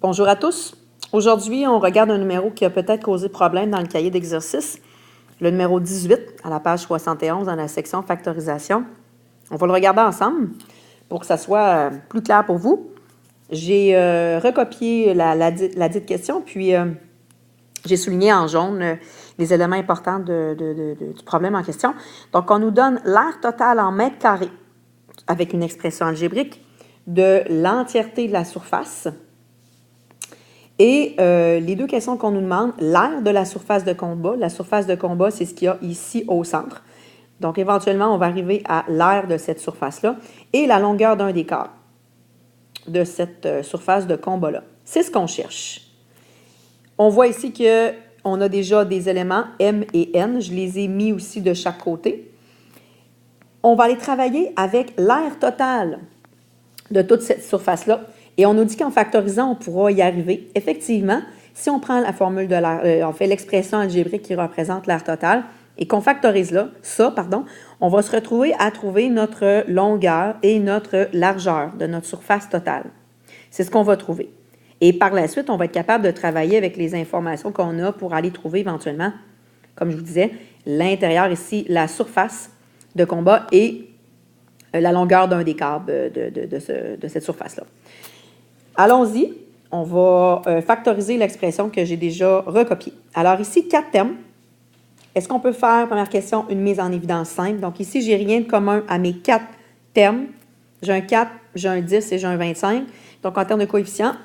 Bonjour à tous. Aujourd'hui, on regarde un numéro qui a peut-être causé problème dans le cahier d'exercice, le numéro 18 à la page 71 dans la section factorisation. On va le regarder ensemble pour que ça soit plus clair pour vous. J'ai recopié la dite question, puis j'ai souligné en jaune les éléments importants du problème en question. Donc, on nous donne l'aire totale en mètres carrés avec une expression algébrique de l'entièreté de la surface. Et les deux questions qu'on nous demande, l'aire de la surface de combat. La surface de combat, c'est ce qu'il y a ici au centre. Donc, éventuellement, on va arriver à l'aire de cette surface-là et la longueur d'un des quarts de cette surface de combat-là. C'est ce qu'on cherche. On voit ici qu'on a déjà des éléments M et N. Je les ai mis aussi de chaque côté. On va aller travailler avec l'aire totale de toute cette surface-là. Et on nous dit qu'en factorisant, on pourra y arriver. Effectivement, si on prend la formule de l'aire, on fait l'expression algébrique qui représente l'aire totale et qu'on factorise on va se retrouver à trouver notre longueur et notre largeur de notre surface totale. C'est ce qu'on va trouver. Et par la suite, on va être capable de travailler avec les informations qu'on a pour aller trouver éventuellement, comme je vous disais, l'intérieur ici, la surface de combat et la longueur d'un des câbles de cette surface-là. Allons-y, on va factoriser l'expression que j'ai déjà recopiée. Alors ici, 4 termes. Est-ce qu'on peut faire, première question, une mise en évidence simple? Donc ici, je n'ai rien de commun à mes 4 termes. J'ai un 4, j'ai un 10 et j'ai un 25. Donc en termes de coefficients,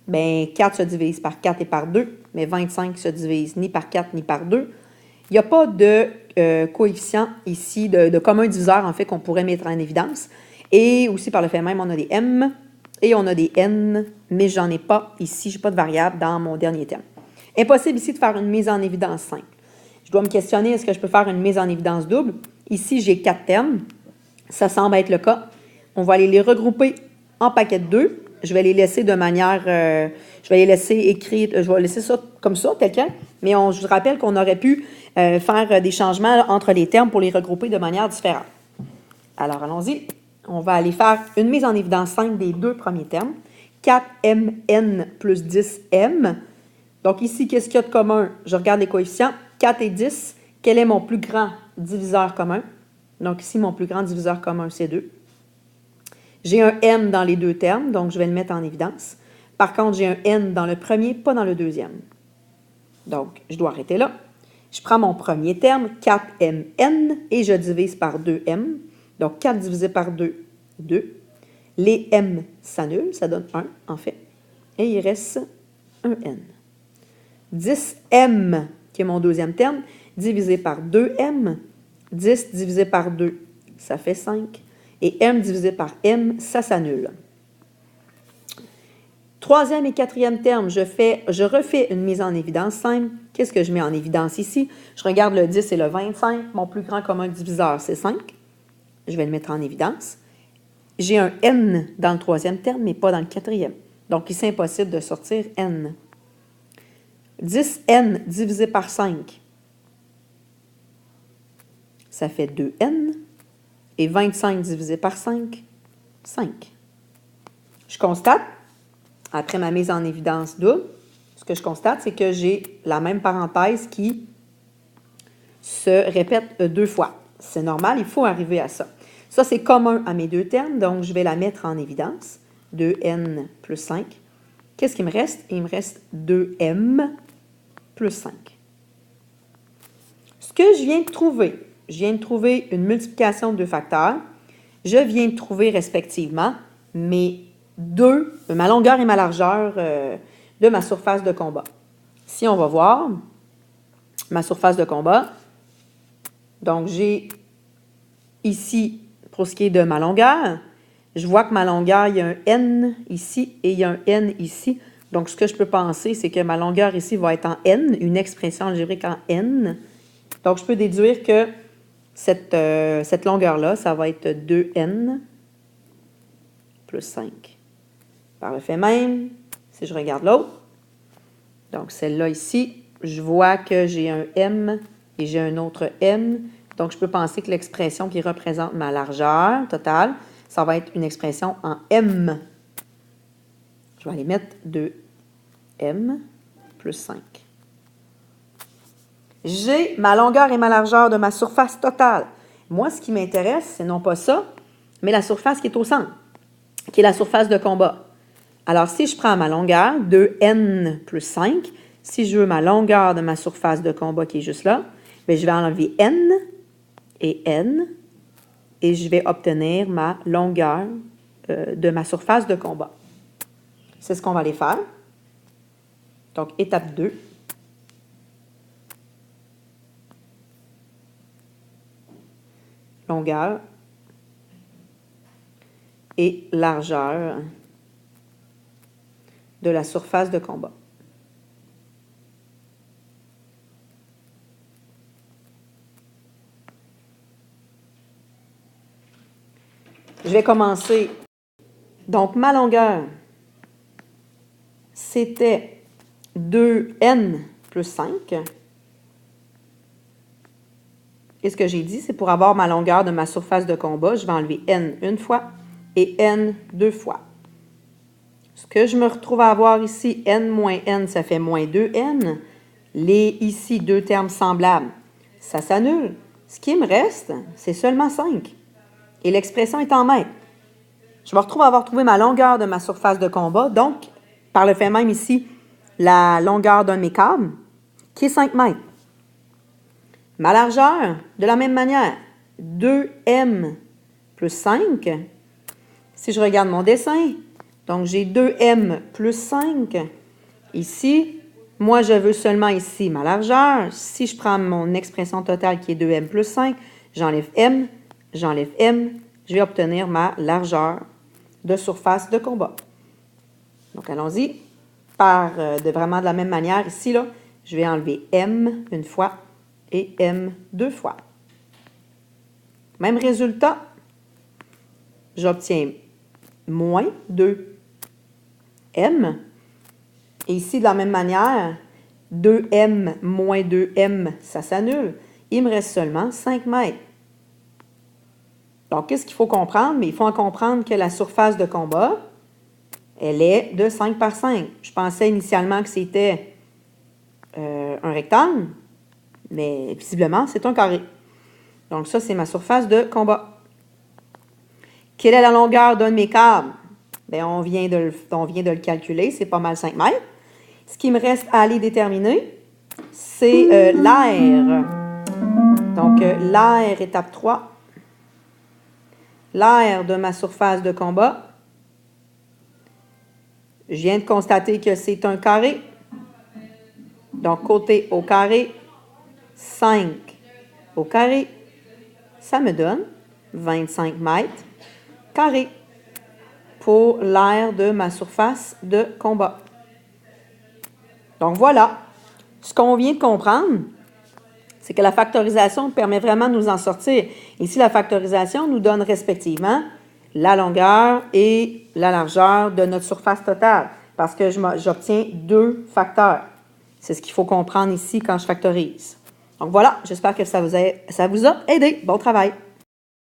bien, 4 se divise par 4 et par 2, mais 25 se divise ni par 4 ni par 2. Il n'y a pas de coefficient ici, de commun diviseur, en fait, qu'on pourrait mettre en évidence. Et aussi, par le fait même, on a des M et on a des N, mais je n'en ai pas ici, je n'ai pas de variable dans mon dernier terme. Impossible ici de faire une mise en évidence simple. Je dois me questionner, est-ce que je peux faire une mise en évidence double? Ici, j'ai 4 termes. Ça semble être le cas. On va aller les regrouper en paquet de 2. Je vais les laisser de manière... je vais les laisser écrire... Je vais laisser ça comme ça, tel quel. Mais je vous rappelle qu'on aurait pu faire des changements entre les termes pour les regrouper de manière différente. Alors, allons-y. On va aller faire une mise en évidence simple des 2 premiers termes. 4mn plus 10m. Donc ici, qu'est-ce qu'il y a de commun? Je regarde les coefficients. 4 et 10. Quel est mon plus grand diviseur commun? Donc ici, mon plus grand diviseur commun, c'est 2. J'ai un m dans les 2 termes, donc je vais le mettre en évidence. Par contre, j'ai un n dans le premier, pas dans le deuxième. Donc, je dois arrêter là. Je prends mon premier terme, 4mn, et je divise par 2m. Donc, 4 divisé par 2, 2. Les m s'annulent, ça donne 1, en fait. Et il reste un n. 10m, qui est mon deuxième terme, divisé par 2m. 10 divisé par 2, ça fait 5. Et m divisé par m, ça s'annule. Troisième et quatrième terme, je refais une mise en évidence simple. Qu'est-ce que je mets en évidence ici? Je regarde le 10 et le 25. Mon plus grand commun diviseur, c'est 5. Je vais le mettre en évidence. J'ai un n dans le troisième terme, mais pas dans le quatrième. Donc, ici, c'est impossible de sortir n. 10n divisé par 5, ça fait 2n. Et 25 divisé par 5, 5. Je constate, après ma mise en évidence double, ce que je constate, c'est que j'ai la même parenthèse qui se répète 2 fois. C'est normal, il faut arriver à ça. Ça, c'est commun à mes 2 termes, donc je vais la mettre en évidence. 2n plus 5. Qu'est-ce qu'il me reste? Il me reste 2m plus 5. Ce que je viens de trouver une multiplication de 2 facteurs. Je viens de trouver respectivement ma longueur et ma largeur de ma surface de combat. Si on va voir ma surface de combat, donc j'ai ici, pour ce qui est de ma longueur, je vois que ma longueur, il y a un n ici et il y a un n ici. Donc, ce que je peux penser, c'est que ma longueur ici va être en n, une expression algébrique en n. Donc, je peux déduire que cette longueur-là, ça va être 2n plus 5. Par le fait même, si je regarde l'autre, donc celle-là ici, je vois que j'ai un m et j'ai un autre m. Donc, je peux penser que l'expression qui représente ma largeur totale, ça va être une expression en m. Je vais aller mettre 2 m plus 5. J'ai ma longueur et ma largeur de ma surface totale. Moi, ce qui m'intéresse, c'est non pas ça, mais la surface qui est au centre, qui est la surface de combat. Alors, si je prends ma longueur, 2n plus 5, si je veux ma longueur de ma surface de combat qui est juste là, bien, je vais enlever n, et je vais obtenir ma longueur de ma surface de combat. C'est ce qu'on va aller faire. Donc, étape 2. Longueur et largeur de la surface de combat. Je vais commencer. Donc, ma longueur, c'était 2n plus 5. Et ce que j'ai dit, c'est pour avoir ma longueur de ma surface de combat, je vais enlever n une fois et n deux fois. Ce que je me retrouve à avoir ici, n moins n, ça fait moins 2n. Les ici, deux termes semblables, ça s'annule. Ce qui me reste, c'est seulement 5. Et l'expression est en mètres. Je me retrouve à avoir trouvé ma longueur de ma surface de combat, donc, par le fait même ici, la longueur d'un de mes câbles, qui est 5 mètres. Ma largeur, de la même manière, 2m plus 5. Si je regarde mon dessin, donc j'ai 2m plus 5. Ici, moi, je veux seulement ici ma largeur. Si je prends mon expression totale qui est 2m plus 5, j'enlève m, je vais obtenir ma largeur de surface de combat. Donc, allons-y. Vraiment de la même manière, ici, là, je vais enlever m une fois et m deux fois. Même résultat, j'obtiens moins 2m. Et ici, de la même manière, 2m moins 2m, ça s'annule. Il me reste seulement 5 mètres. Donc, qu'est-ce qu'il faut comprendre? Mais il faut en comprendre que la surface de combat, elle est de 5 par 5. Je pensais initialement que c'était un rectangle, mais visiblement, c'est un carré. Donc, ça, c'est ma surface de combat. Quelle est la longueur d'un de mes câbles? Bien, on vient de le calculer, c'est pas mal 5 mètres. Ce qui me reste à aller déterminer, c'est l'air. Donc, l'air, étape 3. L'air de ma surface de combat. Je viens de constater que c'est un carré. Donc, côté au carré, 5 au carré, ça me donne 25 mètres carrés pour l'aire de ma surface de combat. Donc, voilà. Ce qu'on vient de comprendre, c'est que la factorisation permet vraiment de nous en sortir. Ici, la factorisation nous donne respectivement la longueur et la largeur de notre surface totale, parce que j'obtiens deux facteurs. C'est ce qu'il faut comprendre ici quand je factorise. Donc voilà, j'espère que ça vous a aidé. Bon travail!